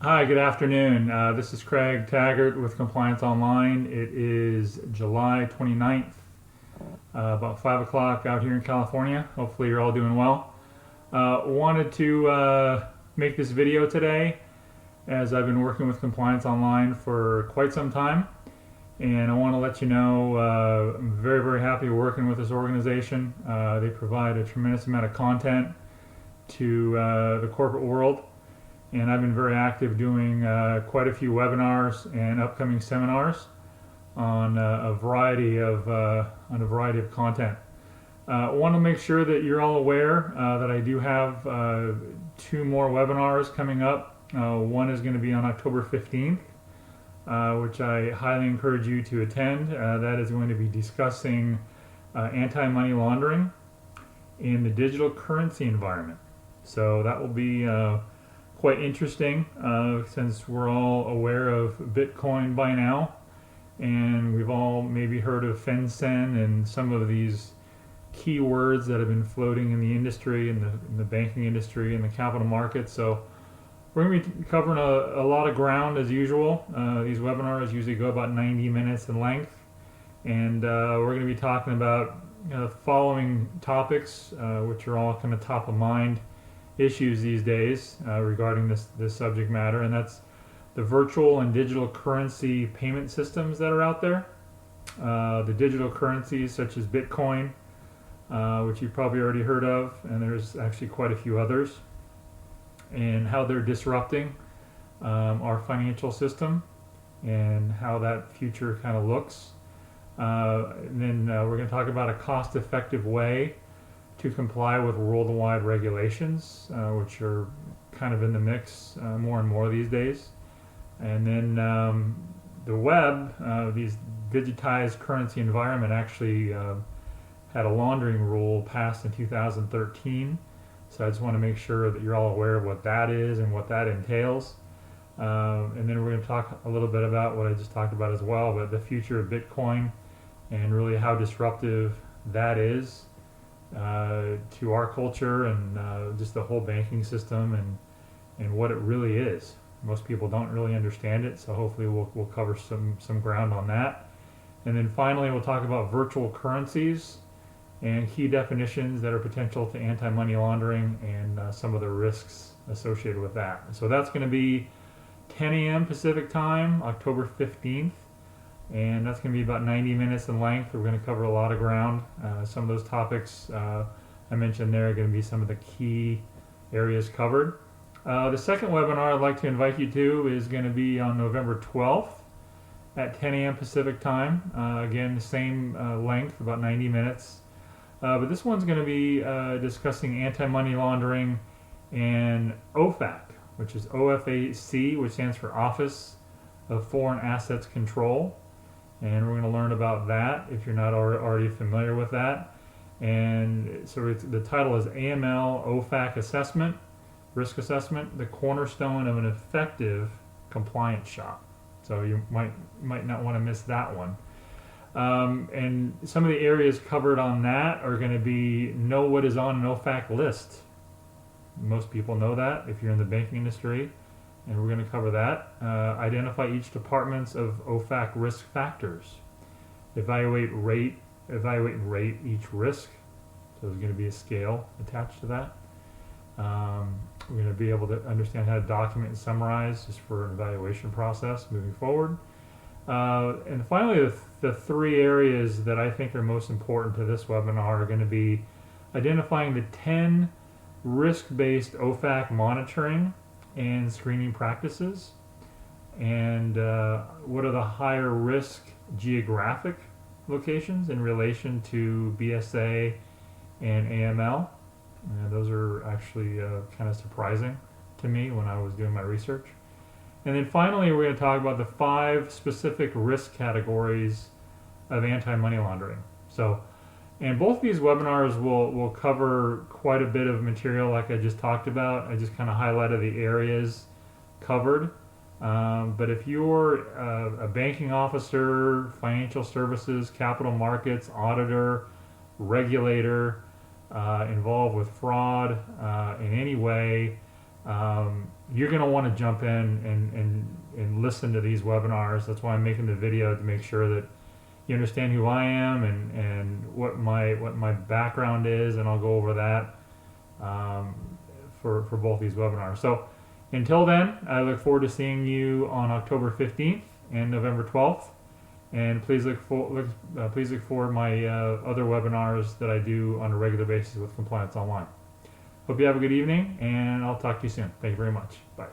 Hi, good afternoon. This is Craig Taggart with Compliance Online. It is July 29th, about 5 o'clock out here in California. Hopefully, you're all doing well. Wanted to make this video today as I've been working with Compliance Online for quite some time. And I want to let you know I'm very, very happy working with this organization. They provide a tremendous amount of content to the corporate world, and I've been very active doing quite a few webinars and upcoming seminars on a variety of content. I want to make sure that you're all aware that I do have two more webinars coming up. One is going to be on October 15th, which I highly encourage you to attend. That is going to be discussing anti-money laundering in the digital currency environment. So that will be quite interesting since we're all aware of Bitcoin by now, and we've all maybe heard of FinCEN and some of these keywords that have been floating in the industry, in the banking industry, in the capital markets. So we're going to be covering a lot of ground as usual. These webinars usually go about 90 minutes in length, and we're going to be talking about the following topics, which are all kind of top of mind issues these days regarding this subject matter, and that's the virtual and digital currency payment systems that are out there, the digital currencies such as Bitcoin, which you've probably already heard of, and there's actually quite a few others, and how they're disrupting our financial system and how that future kind of looks. And then we're going to talk about a cost-effective way to comply with worldwide regulations, which are kind of in the mix more and more these days. And then the web, these digitized currency environment actually had a laundering rule passed in 2013. So I just want to make sure that you're all aware of what that is and what that entails. And then we're going to talk a little bit about what I just talked about as well, but the future of Bitcoin and really how disruptive that is to our culture and just the whole banking system and what it really is. Most people don't really understand it, so hopefully we'll cover some ground on that. And then finally, we'll talk about virtual currencies and key definitions that are potential to anti-money laundering and some of the risks associated with that. So that's going to be 10 a.m. Pacific time, October 15th. And that's going to be about 90 minutes in length. We're going to cover a lot of ground. Some of those topics I mentioned there are going to be some of the key areas covered. The second webinar I'd like to invite you to is going to be on November 12th at 10 a.m. Pacific time. Again, the same length, about 90 minutes. But this one's going to be discussing anti-money laundering and OFAC, which is OFAC, which stands for Office of Foreign Assets Control. And we're going to learn about that if you're not already familiar with that. And so the title is AML OFAC Assessment, Risk Assessment, the Cornerstone of an Effective Compliance Shop. So you might not want to miss that one. And some of the areas covered on that are going to be know what is on an OFAC list. Most people know that if you're in the banking industry. And we're going to cover that. Identify each department's of OFAC risk factors. Evaluate and rate each risk. So there's going to be a scale attached to that. We're going to be able to understand how to document and summarize just for an evaluation process moving forward. And finally, the three areas that I think are most important to this webinar are going to be identifying the 10 risk-based OFAC monitoring and screening practices, and what are the higher risk geographic locations in relation to BSA and AML. And those are actually kind of surprising to me when I was doing my research. And then finally, we're going to talk about the 5 specific risk categories of anti-money laundering. So, and both these webinars will cover quite a bit of material like I just talked about. I just kind of highlighted the areas covered. But if you're a banking officer, financial services, capital markets, auditor, regulator, involved with fraud in any way, you're going to want to jump in and listen to these webinars. That's why I'm making the video, to make sure that you understand who I am and what my background is, and I'll go over that for both these webinars. So until then, I look forward to seeing you on October 15th and November 12th. And please look for my other webinars that I do on a regular basis with Compliance Online. Hope you have a good evening, and I'll talk to you soon. Thank you very much. Bye.